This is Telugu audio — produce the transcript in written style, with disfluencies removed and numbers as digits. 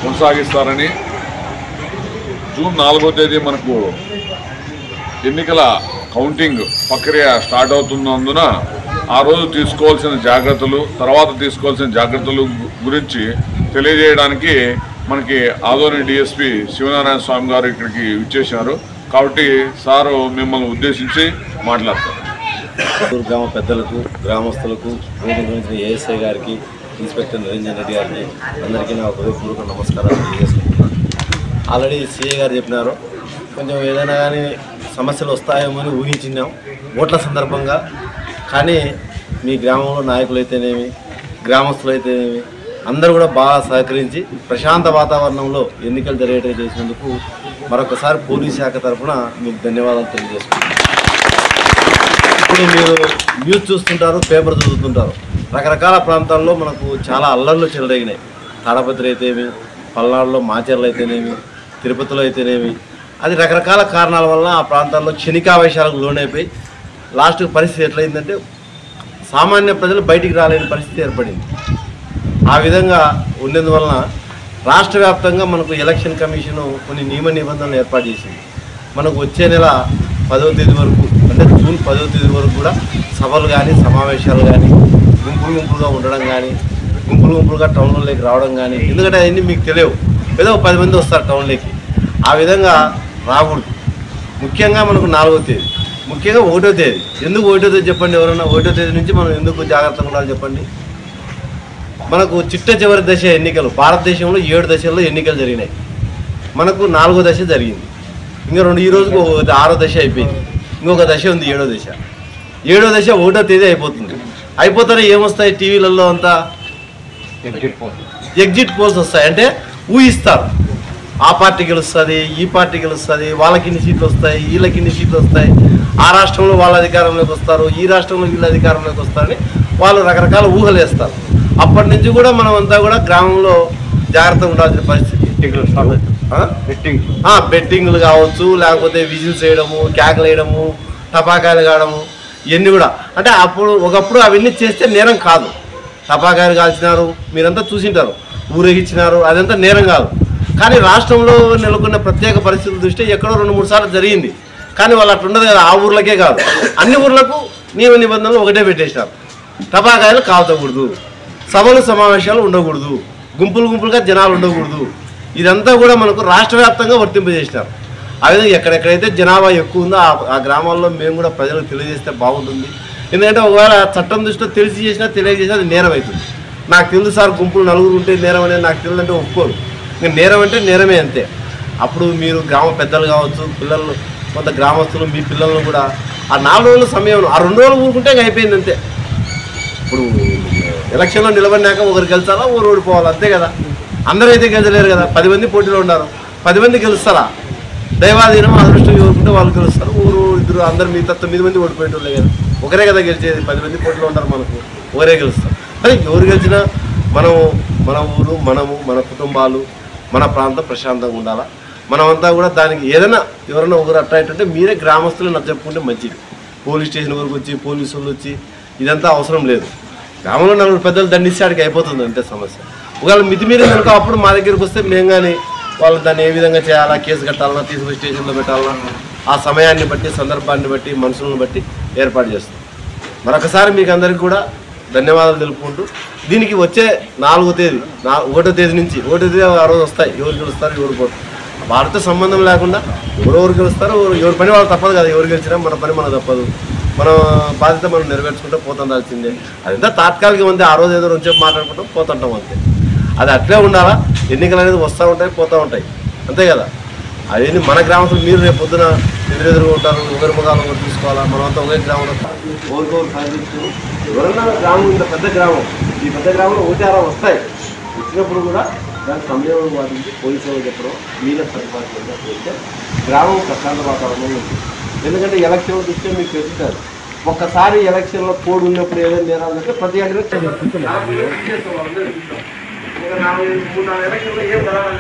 కొనసాగిస్తారని జూన్ 4వ తేదీ మనకు ఎన్నికల కౌంటింగ్ ప్రక్రియ స్టార్ట్ అవుతున్నందున ఆ రోజు తీసుకోవాల్సిన జాగ్రత్తలు తర్వాత తీసుకోవాల్సిన జాగ్రత్తలు గురించి తెలియజేయడానికి మనకి ఆదోని డిఎస్పీ శివనారాయణ స్వామి గారు ఇక్కడికి విచ్చేశారు. కాబట్టి సారు మిమ్మల్ని ఉద్దేశించి మాట్లాడతారు. గ్రామ పెద్దలకు, గ్రామస్తులకు, ఏఎస్ఐ గారికి, ఇన్స్పెక్టర్ నిరంజన్ రెడ్డి గారికి అందరికీ నా హృదయపూర్వక నమస్కారాలు తెలియజేసుకుంటున్నాను. ఆల్రెడీ సిఐ గారు చెప్పినారు, కొంచెం ఏదైనా కానీ సమస్యలు వస్తాయేమో అని ఊహించినాం ఓట్ల సందర్భంగా. కానీ మీ గ్రామంలో నాయకులు అయితేనేమి, గ్రామస్తులు అయితేనేమి అందరూ కూడా బాగా సహకరించి ప్రశాంత వాతావరణంలో ఎన్నికలు జరిగేటట్టు చేసినందుకు మరొకసారి పోలీస్ శాఖ తరఫున మీకు ధన్యవాదాలు తెలియజేసుకుంటున్నాను. ఇప్పుడు మీరు న్యూస్ చూస్తుంటారు, పేపర్ చదువుతుంటారు. రకరకాల ప్రాంతాల్లో మనకు చాలా అల్లర్లు చెలరేగినాయి. తాడపత్రి అయితేనేమి, పల్నాడులో మాచర్లు అయితేనేమి, తిరుపతిలో అయితేనేమి, అది రకరకాల కారణాల వల్ల ఆ ప్రాంతాల్లో క్షణికావేశాలకు లోనైపోయి లాస్ట్ పరిస్థితి ఎట్లయిందంటే సామాన్య ప్రజలు బయటికి రాలేని పరిస్థితి ఏర్పడింది. ఆ విధంగా ఉన్నందువలన రాష్ట్ర వ్యాప్తంగా మనకు ఎలక్షన్ కమిషను కొన్ని నియమ నిబంధనలు ఏర్పాటు చేసింది. మనకు వచ్చే నెల 10వ తేదీ వరకు, అంటే జూన్ 10వ తేదీ వరకు కూడా సభలు కానీ, సమావేశాలు కానీ, గుంపులుగా ఉండడం కానీ, గుంపులుగా టౌన్లోకి రావడం కానీ, ఎందుకంటే అవన్నీ మీకు తెలియవు. ఏదో 10 మంది వస్తారు టౌన్లోకి, ఆ విధంగా రాకూడదు. ముఖ్యంగా మనకు 4వ తేదీ, ముఖ్యంగా 1వ తేదీ. ఎందుకు 1వ తేదీ చెప్పండి? ఎవరన్నా 1వ తేదీ నుంచి మనం ఎందుకు జాగ్రత్తగా ఉండాలి చెప్పండి? మనకు చిట్ట చివరి దశ ఎన్నికలు. భారతదేశంలో 7 దశల్లో ఎన్నికలు జరిగినాయి. మనకు 4వ దశ జరిగింది. ఇంకా ఈ రోజుకు 6వ దశ అయిపోయింది. ఇంకొక దశ ఉంది, 7వ దశ. 7వ దశ 1వ తేదీ అయిపోతుంది. అయిపోతానే ఏమొస్తాయి టీవీలలో అంతా? ఎగ్జిట్ పోల్స్ వస్తాయి. అంటే ఊహిస్తారు, ఆ పార్టీ గెలుస్తుంది, ఈ పార్టీ గెలుస్తుంది, వాళ్ళకి ఇన్ని సీట్లు వస్తాయి, వీళ్ళకి ఇన్ని సీట్లు వస్తాయి, ఆ రాష్ట్రంలో వాళ్ళ అధికారంలోకి వస్తారు, ఈ రాష్ట్రంలో వీళ్ళ అధికారంలోకి వస్తారని వాళ్ళు రకరకాల ఊహలు వేస్తారు. అప్పటి నుంచి కూడా మనం అంతా కూడా గ్రామంలో జాగ్రత్తగా ఉండాల్సిన పరిస్థితి. బెట్టింగ్లు కావచ్చు, లేకపోతే విజిల్స్ వేయడము, కేకలు వేయడము, టపాకాయలు కావడము, ఇవన్నీ కూడా. అంటే ఒకప్పుడు అవన్నీ చేస్తే నేరం కాదు. టపాకాయలు కాల్చినారు, మీరంతా చూసింటారు, ఊరేగించినారు, అదంతా నేరం కాదు. కానీ రాష్ట్రంలో నెలకొన్న ప్రత్యేక పరిస్థితుల దృష్ట్యా ఎక్కడో 2-3 సార్లు జరిగింది. కానీ వాళ్ళు అట్లా ఉండదు కదా, ఆ ఊర్లకే కాదు, అన్ని ఊర్లకు నియమ నిబంధనలు ఒకటే పెట్టేసినారు. టపాకాయలు కాల్చకూడదు, సభలు సమావేశాలు ఉండకూడదు, గుంపులుగా జనాలు ఉండకూడదు. ఇదంతా కూడా మనకు రాష్ట్ర వ్యాప్తంగా వర్తింపజేసినారు. ఆ విధంగా ఎక్కడెక్కడైతే జనాభా ఎక్కువ ఉందో ఆ గ్రామాల్లో మేము కూడా ప్రజలకు తెలియజేస్తే బాగుంటుంది. ఎందుకంటే ఒకవేళ చట్టం దృష్టిలో తెలిసి చేసినా తెలియజేసినా అది నేరం అవుతుంది. నాకు తెలుసు సార్, గుంపులు 4 ఉంటే నేరం అనేది నాకు తెలియదు అంటే ఒప్పుకోరు. ఇంకా నేరం అంటే నేరమే, అంతే. అప్పుడు మీరు గ్రామ పెద్దలు కావచ్చు, పిల్లలు, కొంత గ్రామస్తులు మీ పిల్లలను కూడా ఆ 4 రోజుల సమయం, ఆ 2 రోజులు ఊరుకుంటే అయిపోయింది, అంతే. ఇప్పుడు ఎలక్షన్లో నిలబడినాక ఒకరు గెలిచాలా, ఒకరు ఓడిపోవాలి, అంతే కదా. అందరూ అయితే గెలిచలేరు కదా. 10 మంది పోటీలో ఉన్నారు, 10 మంది గెలుస్తారా? దైవాధీనం, అదృష్టం ఎవరుకుంటే వాళ్ళు గెలుస్తారు. ఊరు ఇద్దరు, అందరు మిగతా 9 మంది ఓడిపోయేటోళ్ళే కదా. ఒకరే కదా గెలిచేది. 10 మంది పోటీలో ఉంటారు, మనకు ఒకరే గెలుస్తారు. కానీ ఎవరు గెలిచినా మన ఊరు, మన కుటుంబాలు, మన ప్రాంతం ప్రశాంతంగా ఉండాలా. మనమంతా కూడా దానికి ఏదైనా ఎవరైనా ఒకరు అట్రాక్ట్ మీరే గ్రామస్తులు నచ్చప్పుకుంటే మంచిది. పోలీస్ స్టేషన్ వరకు వచ్చి పోలీసు వాళ్ళు వచ్చి ఇదంతా అవసరం లేదు. గ్రామంలో 4 పెద్దలు దండిస్తే ఆడికి అయిపోతుంది, అంతే సమస్య. ఒకవేళ మితిమీరి కనుక అప్పుడు మా దగ్గరికి వస్తే మేము కానీ వాళ్ళు దాన్ని ఏ విధంగా చేయాలా, కేసు కట్టాలన్నా, తీసుకుని స్టేషన్లో పెట్టాలన్నా, ఆ సమయాన్ని బట్టి, సందర్భాన్ని బట్టి, మనుషులను బట్టి ఏర్పాటు చేస్తాం. మరొకసారి మీకు అందరికీ కూడా ధన్యవాదాలు తెలుపుకుంటూ, దీనికి వచ్చే 4వ తేదీ, 1వ తేదీ నుంచి 1వ తేదీ ఆ రోజు వస్తాయి. ఎవరు గెలుస్తారు, ఎవరు పోతారు, వారితో సంబంధం లేకుండా ఎవరెవరు గెలుస్తారో, ఎవరి పని వాళ్ళు తప్పదు కదా. ఎవరు గెలిచినా మన పని మనకు తప్పదు. మన బాధ్యత మనం నెరవేర్చుకుంటూ పోతుండాల్సిందే. అదంతా తాత్కాలికం, అంతే. ఆ రోజు ఏదో రోజు మాట్లాడుకుంటాం, పోతుంటాం, అంతే. అది అట్లే ఉండాలా. ఎన్నికలు అనేది వస్తూ ఉంటాయి, పోతూ ఉంటాయి, అంతే కదా. అవన్నీ మన గ్రామంలో మీరు రేపు పొద్దున ఎదురెదురుగా ఉంటారు, ఒకరి ముఖాలు ఒకరు తీసుకోవాలా. మనమంతా ఒకే గ్రామంలో ఓరికోరు సాధిస్తూ ఎవరన్నా గ్రామం, ఇంత పెద్ద గ్రామం, ఈ పెద్ద గ్రామంలో 1-6 వస్తాయి. వచ్చినప్పుడు కూడా దాని సమయం వాటికి పోలీసులు చెప్పడం, మీరే సరిపాటు చేస్తే గ్రామం ప్రశాంత వాతావరణంలో ఉంటుంది. ఎందుకంటే ఎలక్షన్ చూస్తే మీకు తెలుస్తారు, ఒక్కసారి ఎలక్షన్లో కోడ్ ఉన్నప్పుడు ఏదైనా నేరాలంటే ప్రతి ఏడాది 3-4 ఎలక్షన్లో ఏం జరగాలి